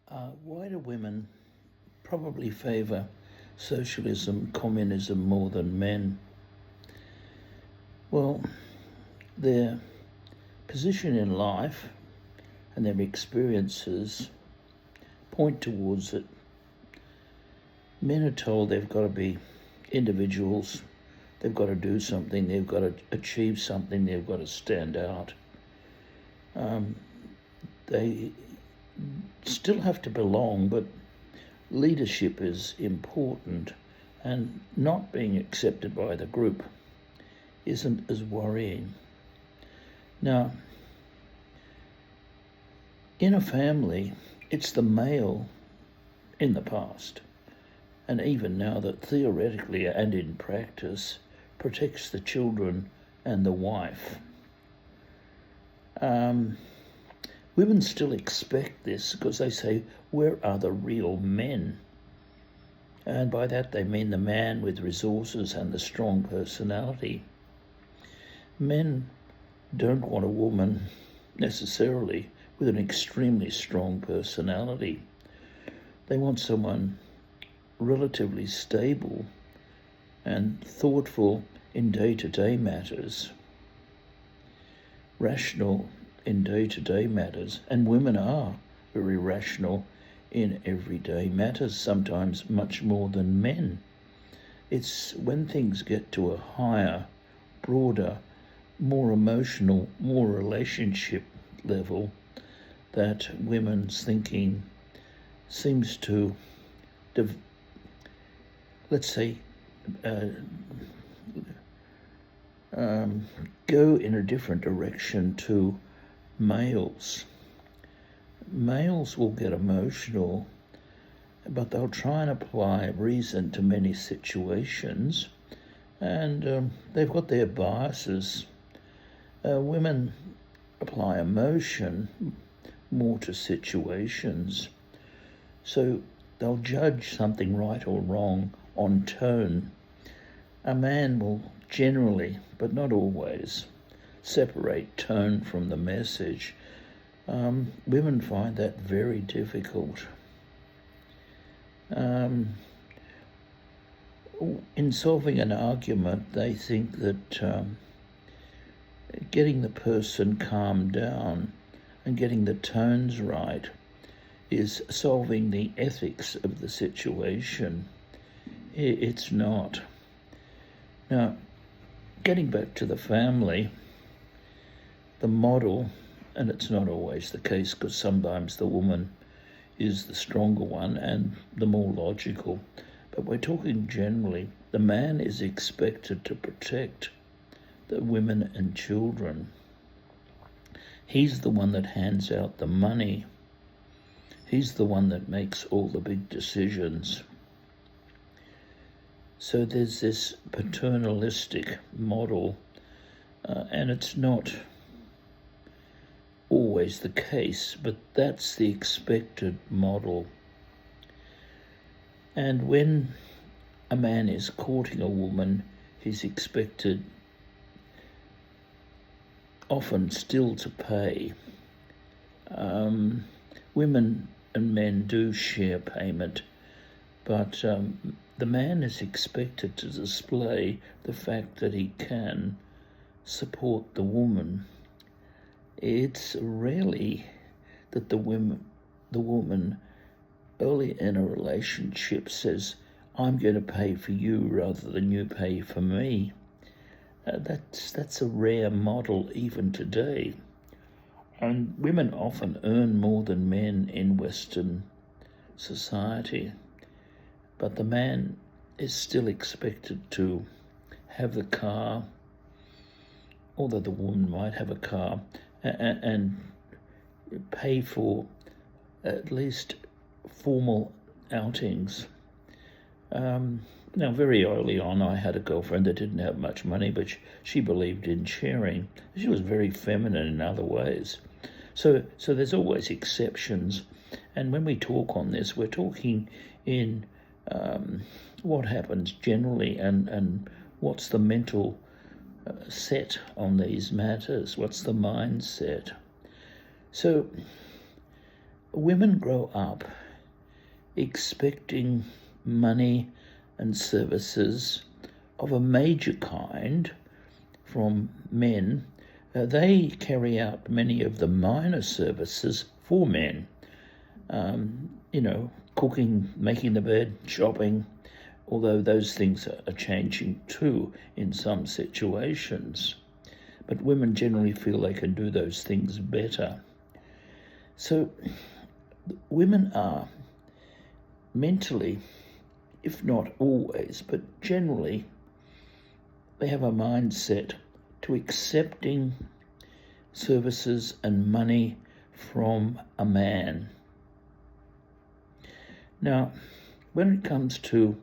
Why do women probably favour socialism, communism more than men? Well, their position in life and their experiences point towards it. Men are told they've got to be individuals, they've got to do something, they've got to achieve something, they've got to stand out. They still have to belong, but leadership is important, and not being accepted by the group isn't as worrying. Now, in a family, it's the male in the past, and even now that theoretically and in practice protects the children and the wife. Women still expect this because they say, where are the real men? And by that they mean the man with resources and the strong personality. Men don't want a woman necessarily with an extremely strong personality. They want someone relatively stable and thoughtful in day-to-day matters, rational in day-to-day matters, and women are very rational in everyday matters, sometimes much more than men. It's when things get to a higher, broader, more emotional, more relationship level that women's thinking seems to, go in a different direction to males. Males will get emotional, but they'll try and apply reason to many situations, and they've got their biases. Women apply emotion more to situations, so they'll judge something right or wrong on tone. A man will generally, but not always, separate tone from the message. Women find that very difficult. In solving an argument, they think that getting the person calmed down and getting the tones right is solving the ethics of the situation. It's not. Now, getting back to the family, the model, and it's not always the case because sometimes the woman is the stronger one and the more logical, but we're talking generally, the man is expected to protect the women and children. He's the one that hands out the money. He's the one that makes all the big decisions. So there's this paternalistic model, and it's not always the case, but that's the expected model. And when a man is courting a woman, he's expected often still to pay. Women and men do share payment, but the man is expected to display the fact that he can support the woman. It's rarely that the woman early in a relationship says, I'm going to pay for you rather than you pay for me. That's a rare model even today. And women often earn more than men in Western society, but the man is still expected to have the car, although the woman might have a car, and pay for at least formal outings. Now, very early on, I had a girlfriend that didn't have much money, but she believed in sharing. She was very feminine in other ways. So there's always exceptions. And when we talk on this, we're talking in what happens generally and what's the mental set on these matters, what's the mindset. So women grow up expecting money and services of a major kind from men. They carry out many of the minor services for men. Cooking, making the bed, shopping, although those things are changing too in some situations. But women generally feel they can do those things better. So women are mentally, if not always, but generally, they have a mindset to accepting services and money from a man. Now, when it comes to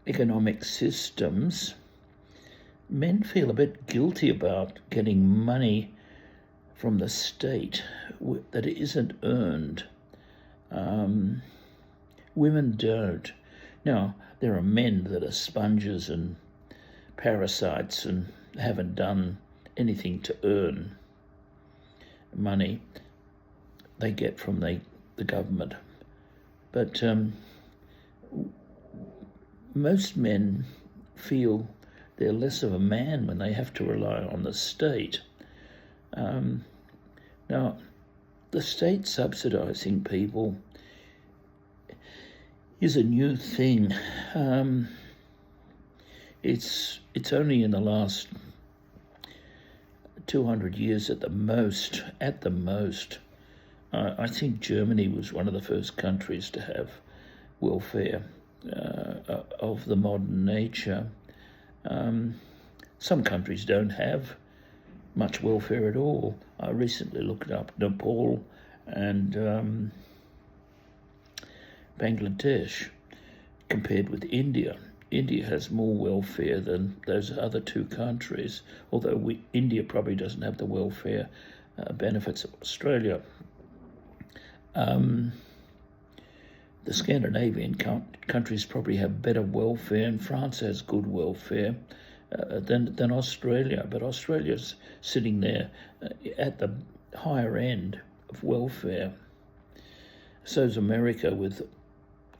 economic systems, men feel a bit guilty about getting money from the state that isn't earned. Women don't. Now, there are men that are sponges and parasites and haven't done anything to earn money they get from the government. But most men feel they're less of a man when they have to rely on the state. Now, the state subsidising people is a new thing. It's only in the last 200 years at the most. I think Germany was one of the first countries to have welfare of the modern nature. Some countries don't have much welfare at all. I recently looked up Nepal and Bangladesh compared with India. India has more welfare than those other two countries, although India probably doesn't have the welfare benefits of Australia. The Scandinavian countries probably have better welfare, and France has good welfare than Australia. But Australia's sitting there at the higher end of welfare. So's America, with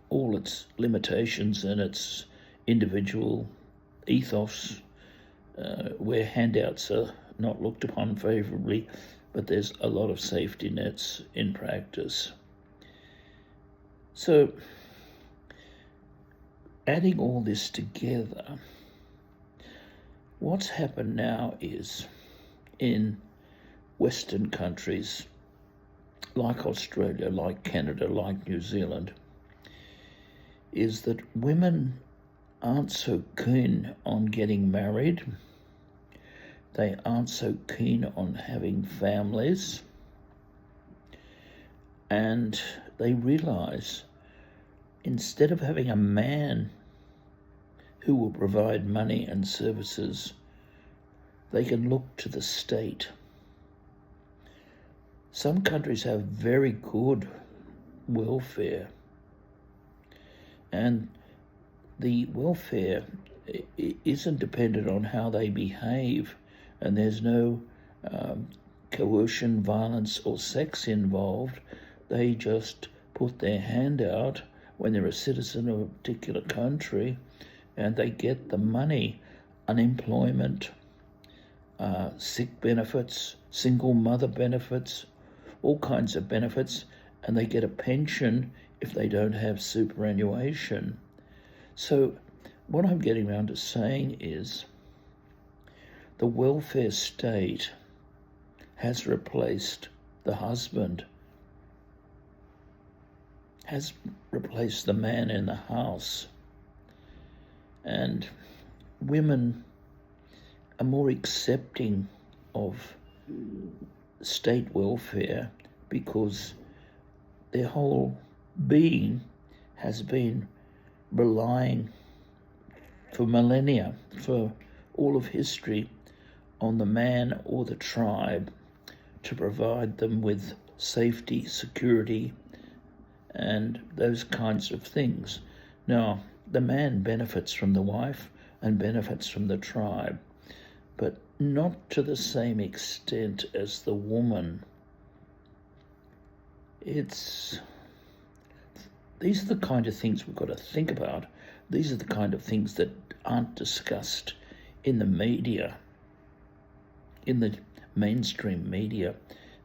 all its limitations and its individual ethos, where handouts are not looked upon favourably, but there's a lot of safety nets in practice. So, adding all this together, what's happened now is in Western countries like Australia, like Canada, like New Zealand, is that women aren't so keen on getting married. They aren't so keen on having families. And they realise instead of having a man who will provide money and services, they can look to the state. Some countries have very good welfare, and the welfare isn't dependent on how they behave, and there's no coercion, violence or sex involved. They just put their hand out when they're a citizen of a particular country, and they get the money, unemployment, sick benefits, single mother benefits, all kinds of benefits, and they get a pension if they don't have superannuation. So what I'm getting around to saying is the welfare state has replaced the husband, has replaced the man in the house, and women are more accepting of state welfare because their whole being has been relying for millennia, for all of history, on the man or the tribe to provide them with safety, security, and those kinds of things. Now, the man benefits from the wife and benefits from the tribe, but not to the same extent as the woman. It's these are the kind of things we've got to think about. These are the kind of things that aren't discussed in the media, in the mainstream media.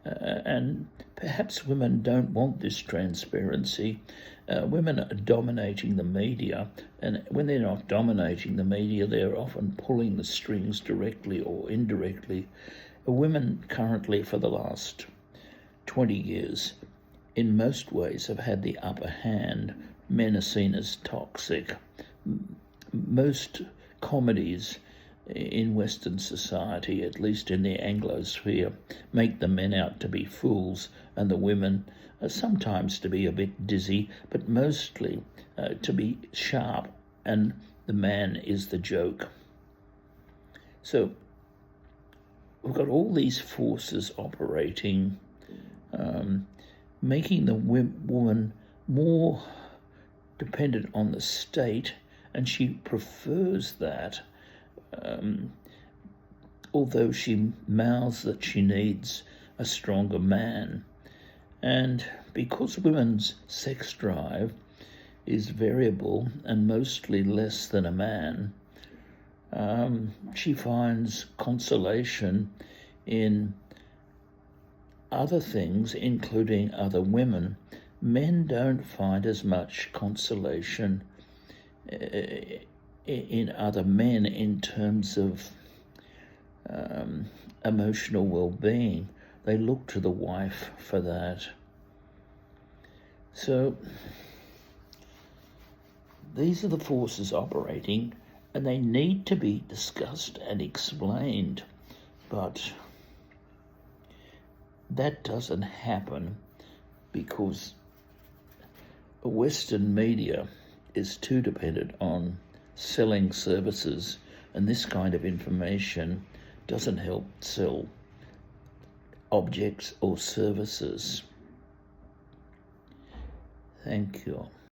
And perhaps women don't want this transparency. Women are dominating the media, and when they're not dominating the media, they're often pulling the strings directly or indirectly. Women currently, for the last 20 years, in most ways have had the upper hand. Men are seen as toxic. Most comedies in Western society, at least in the Anglosphere, make the men out to be fools and the women sometimes to be a bit dizzy, but mostly to be sharp, and the man is the joke. So we've got all these forces operating, making the woman more dependent on the state, and she prefers that. Although she mouths that she needs a stronger man. And because women's sex drive is variable and mostly less than a man, she finds consolation in other things, including other women. Men don't find as much consolation in other men in terms of emotional well-being. They look to the wife for that. So these are the forces operating, and they need to be discussed and explained, but that doesn't happen because Western media is too dependent on selling services, and this kind of information doesn't help sell objects or services. Thank you.